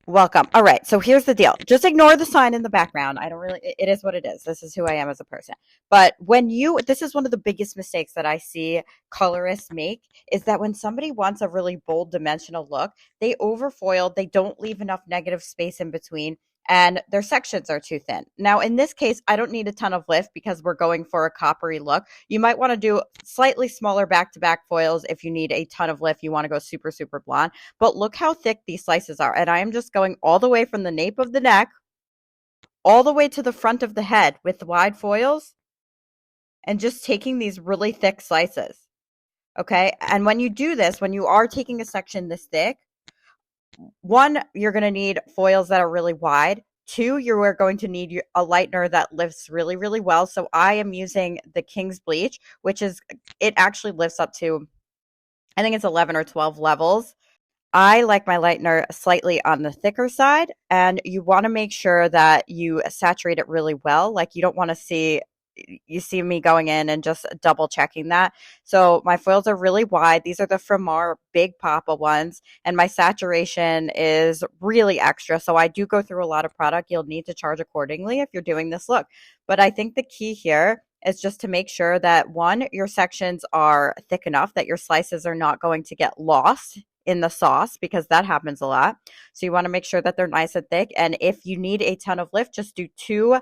Welcome. All right. So here's the deal. Just ignore the sign in the background. I don't really, it is what it is. This is who I am as a person. But this is one of the biggest mistakes that I see colorists make is that when somebody wants a really bold dimensional look, they overfoil, they don't leave enough negative space in between, and their sections are too thin. Now, in this case, I don't need a ton of lift because we're going for a coppery look. You might want to do slightly smaller back to back foils if you need a ton of lift. You want to go super, super blonde. But look how thick these slices are. And I am just going all the way from the nape of the neck all the way to the front of the head with wide foils and just taking these really thick slices. Okay. And when you do this, when you are taking a section this thick, one, you're going to need foils that are really wide. Two, you are going to need a lightener that lifts really, really well. So I am using the King's Bleach, which is, it actually lifts up to, I think it's 11 or 12 levels. I like my lightener slightly on the thicker side, and you want to make sure that you saturate it really well. Like you don't want to see me going in and just double checking that. So my foils are really wide. These are the Framar Big Papa ones, and my saturation is really extra. So I do go through a lot of product. You'll need to charge accordingly if you're doing this look. But I think the key here is just to make sure that one, your sections are thick enough that your slices are not going to get lost in the sauce because that happens a lot. So you want to make sure that they're nice and thick. And if you need a ton of lift, just do two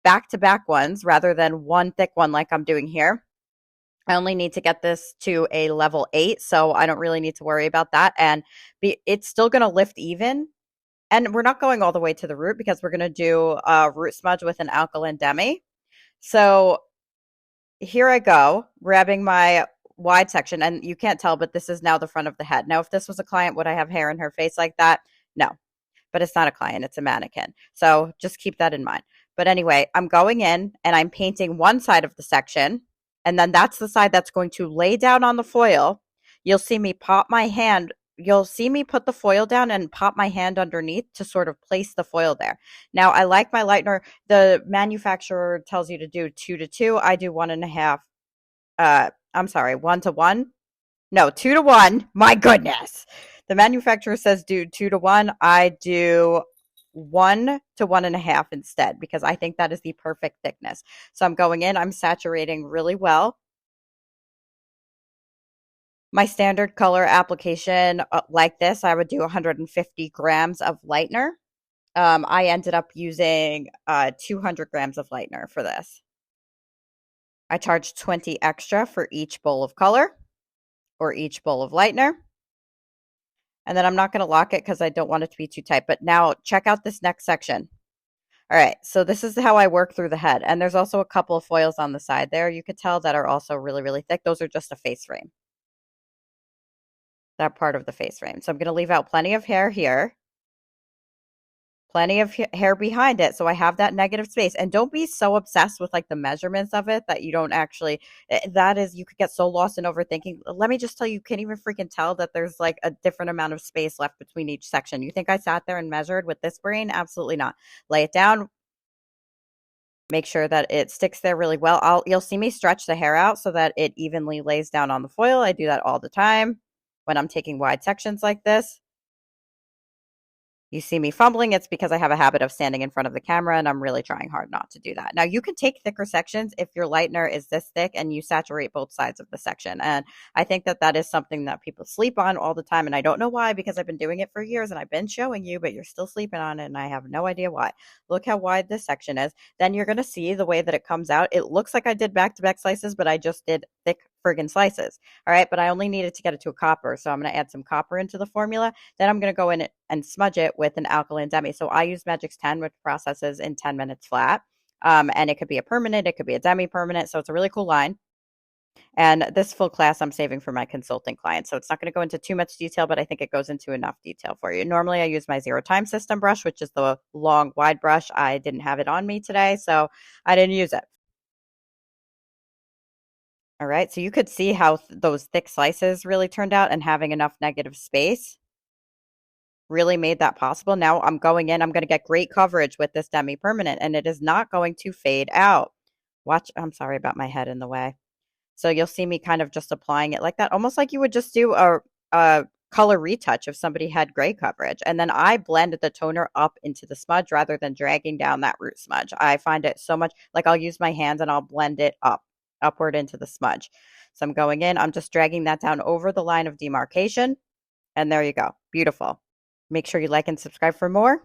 back-to-back ones rather than one thick one like I'm doing here. I only need to get this to a level 8, so I don't really need to worry about that. And it's still going to lift even. And we're not going all the way to the root because we're going to do a root smudge with an alkaline demi. So here I go, grabbing my wide section, and you can't tell, but this is now the front of the head. Now, if this was a client, would I have hair in her face like that? No, but it's not a client, it's a mannequin. So just keep that in mind. But anyway, I'm going in and I'm painting one side of the section, and then that's the side that's going to lay down on the foil. You'll see me pop my hand. You'll see me put the foil down and pop my hand underneath to sort of place the foil there. Now, I like my lightener. The manufacturer tells you to do 2 to 2. I do 1.5. I'm sorry, 1 to 1. No, 2 to 1. My goodness. The manufacturer says do 2 to 1. I do 1 to 1.5 instead because I think that is the perfect thickness. So I'm going in, I'm saturating really well. My standard color application like this, I would do 150 grams of lightener. I ended up using 200 grams of lightener for this. I charge 20 extra for each bowl of color or each bowl of lightener. And then I'm not going to lock it because I don't want it to be too tight. But now check out this next section. All right, so this is how I work through the head. And there's also a couple of foils on the side there, you could tell, that are also really, really thick. Those are just a face frame. That part of the face frame. So I'm going to leave out plenty of hair here. Plenty of hair behind it, so I have that negative space. And don't be so obsessed with like the measurements of it that you don't actually, that is, you could get so lost in overthinking. Let me just tell you, you can't even freaking tell that there's like a different amount of space left between each section. You think I sat there and measured with this brain? Absolutely not. Lay it down. Make sure that it sticks there really well. You'll see me stretch the hair out so that it evenly lays down on the foil. I do that all the time when I'm taking wide sections like this. You see me fumbling, it's because I have a habit of standing in front of the camera and I'm really trying hard not to do that. Now, you can take thicker sections if your lightener is this thick and you saturate both sides of the section. And I think that that is something that people sleep on all the time. And I don't know why, because I've been doing it for years and I've been showing you, but you're still sleeping on it and I have no idea why. Look how wide this section is. Then you're going to see the way that it comes out. It looks like I did back-to-back slices, but I just did thick friggin' slices. All right, but I only needed to get it to a copper. So I'm going to add some copper into the formula. Then I'm going to go in and smudge it with an alkaline demi. So I use Magix 10, which processes in 10 minutes flat. And it could be a permanent, it could be a demi-permanent. So it's a really cool line. And this full class I'm saving for my consulting clients. So it's not going to go into too much detail, but I think it goes into enough detail for you. Normally I use my 0 time system brush, which is the long wide brush. I didn't have it on me today, so I didn't use it. All right, so you could see how those thick slices really turned out, and having enough negative space really made that possible. Now I'm going in, I'm going to get great coverage with this demi-permanent, and it is not going to fade out. Watch, I'm sorry about my head in the way. So you'll see me kind of just applying it like that, almost like you would just do a color retouch if somebody had gray coverage. And then I blend the toner up into the smudge rather than dragging down that root smudge. I find it so much like I'll use my hands and I'll blend it upward into the smudge. So I'm going in, I'm just dragging that down over the line of demarcation. And there you go. Beautiful. Make sure you like and subscribe for more.